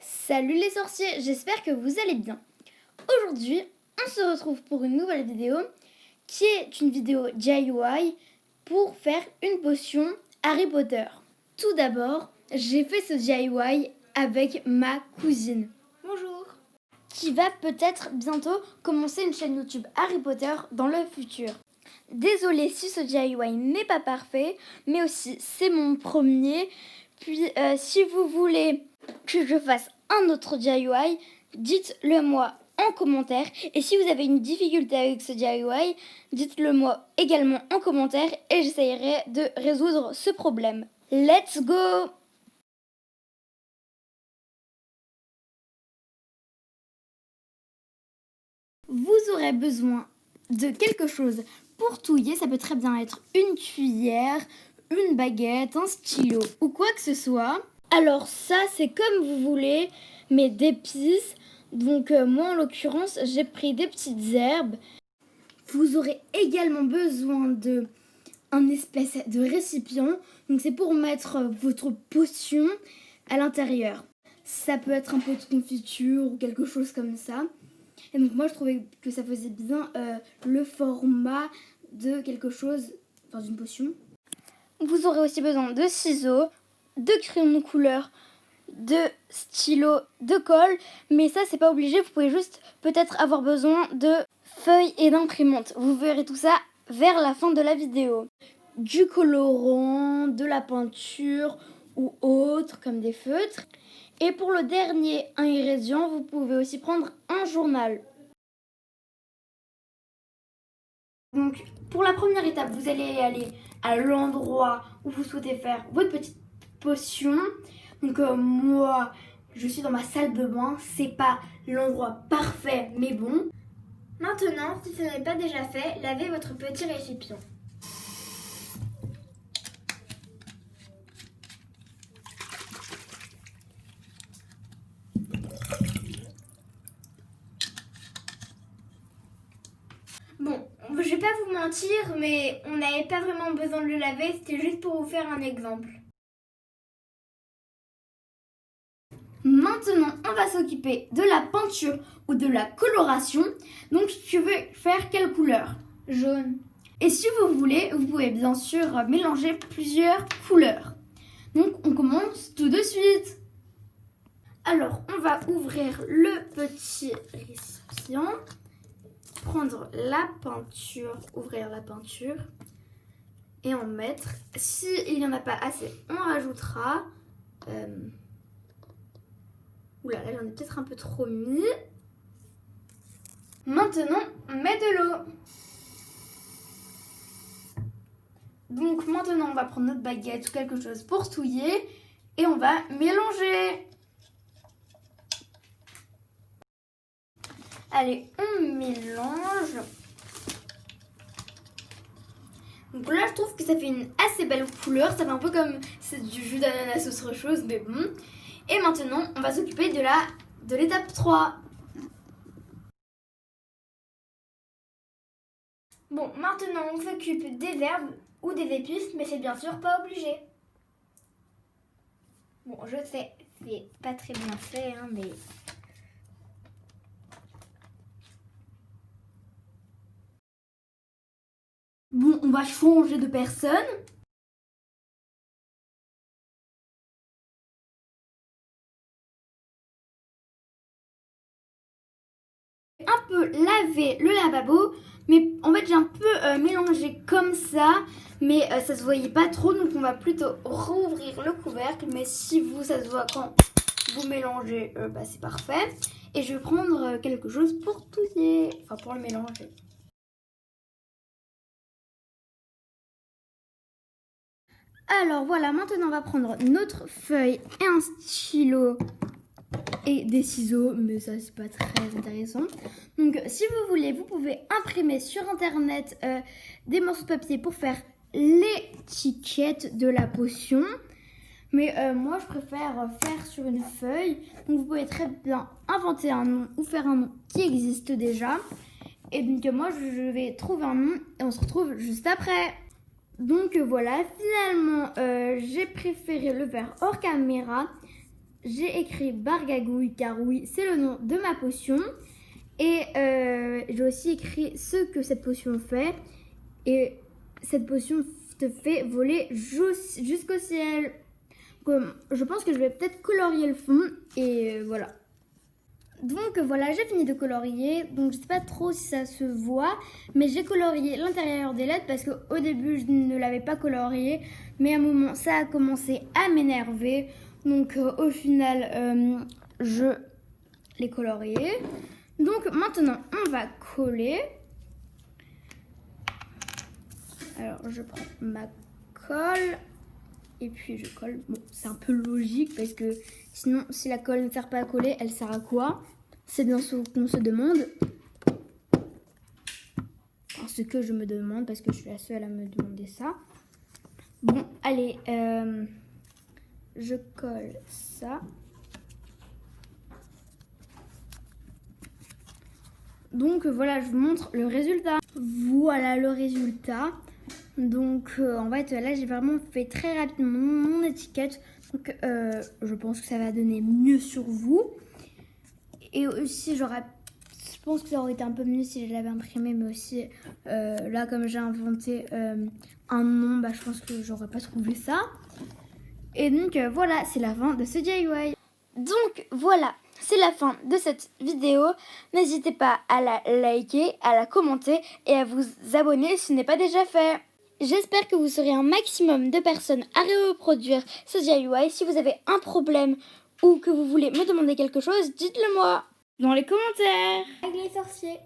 Salut les sorciers, j'espère que vous allez bien. Aujourd'hui, on se retrouve pour une nouvelle vidéo qui est une vidéo DIY pour faire une potion Harry Potter. Tout d'abord, j'ai fait ce DIY avec ma cousine. Bonjour. Qui va peut-être bientôt commencer une chaîne YouTube Harry Potter dans le futur. Désolée si ce DIY n'est pas parfait, mais aussi c'est mon premier. Puis si vous voulez que je fasse un autre DIY, dites-le moi en commentaire. Et si vous avez une difficulté avec ce DIY, dites-le moi également en commentaire et j'essayerai de résoudre ce problème. Let's go! Vous aurez besoin de quelque chose pour touiller. Ça peut très bien être une cuillère, une baguette, un stylo ou quoi que ce soit. Alors ça, c'est comme vous voulez, mais d'épices. Donc moi, en l'occurrence, j'ai pris des petites herbes. Vous aurez également besoin de un espèce de récipient. Donc c'est pour mettre votre potion à l'intérieur. Ça peut être un peu de confiture ou quelque chose comme ça. Et donc moi, je trouvais que ça faisait bien le format de quelque chose, enfin d'une potion. Vous aurez aussi besoin de ciseaux, de crayons de couleur, de stylo, de colle, mais ça c'est pas obligé, vous pouvez juste peut-être avoir besoin de feuilles et d'imprimante. Vous verrez tout ça vers la fin de la vidéo. Du colorant, de la peinture ou autre comme des feutres. Et pour le dernier ingrédient, vous pouvez aussi prendre un journal. Donc pour la première étape, vous allez aller à l'endroit où vous souhaitez faire votre petite potion. Donc moi, je suis dans ma salle de bain. C'est pas l'endroit parfait, mais bon. Maintenant, si ce n'est pas déjà fait, lavez votre petit récipient. Bon, je vais pas vous mentir, mais on n'avait pas vraiment besoin de le laver, c'était juste pour vous faire un exemple. Maintenant, on va s'occuper de la peinture ou de la coloration. Donc, tu veux faire quelle couleur? Jaune. Et si vous voulez, vous pouvez bien sûr mélanger plusieurs couleurs. Donc, on commence tout de suite. Alors, on va ouvrir le petit récipient, prendre la peinture, ouvrir la peinture et en mettre. S'il n'y en a pas assez, on rajoutera. Oula, là j'en ai peut-être un peu trop mis. Maintenant, on met de l'eau. Donc maintenant, on va prendre notre baguette ou quelque chose pour touiller et on va mélanger. Allez, on mélange. Donc là, je trouve que ça fait une assez belle couleur. Ça fait un peu comme c'est du jus d'ananas ou autre chose, mais bon. Et maintenant, on va s'occuper de l'étape 3. Bon, maintenant, on s'occupe des herbes ou des épices, mais c'est bien sûr pas obligé. Bon, je sais, c'est pas très bien fait, hein, mais... Bon, on va changer de personne. Un peu laver le lavabo, mais en fait j'ai un peu mélangé comme ça, mais ça se voyait pas trop, donc on va plutôt rouvrir le couvercle. Mais si vous, ça se voit quand vous mélangez, bah, c'est parfait. Et je vais prendre quelque chose pour touiller, enfin pour le mélanger. Alors voilà, maintenant on va prendre notre feuille et un stylo et des ciseaux, mais ça c'est pas très intéressant. Donc si vous voulez, vous pouvez imprimer sur internet des morceaux de papier pour faire l'étiquette de la potion. Mais moi je préfère faire sur une feuille. Donc vous pouvez très bien inventer un nom ou faire un nom qui existe déjà. Et donc moi je vais trouver un nom et on se retrouve juste après. Donc voilà, finalement j'ai préféré le faire hors caméra. j'ai écrit Bargagouille car oui, c'est le nom de ma potion. Et j'ai aussi écrit ce que cette potion fait. Et cette potion te fait voler jusqu'au ciel. Donc, je pense que je vais peut-être colorier le fond. Et voilà. Donc voilà, j'ai fini de colorier. Donc je sais pas trop si ça se voit. Mais j'ai colorié l'intérieur des lettres parce qu'au début, je ne l'avais pas colorié. Mais à un moment, ça a commencé à m'énerver. Donc au final, je l'ai colorié. Donc maintenant, on va coller. Alors, je prends ma colle et puis je colle. Bon, c'est un peu logique parce que sinon, si la colle ne sert pas à coller, elle sert à quoi? C'est bien ce qu'on se demande. Enfin, ce que je me demande parce que je suis la seule à me demander ça. Bon, allez, je colle ça. Donc voilà, je vous montre le résultat. Voilà le résultat. Donc en fait là j'ai vraiment fait très rapidement mon étiquette. Donc je pense que ça va donner mieux sur vous. Et aussi je pense que ça aurait été un peu mieux si je l'avais imprimé. Mais aussi là comme j'ai inventé un nom, je pense que j'aurais pas trouvé ça. Et donc voilà, c'est la fin de ce DIY. Donc voilà, c'est la fin de cette vidéo. N'hésitez pas à la liker, à la commenter et à vous abonner si ce n'est pas déjà fait. J'espère que vous serez un maximum de personnes à reproduire ce DIY. Si vous avez un problème ou que vous voulez me demander quelque chose, dites-le moi dans les commentaires. Avec les sorciers.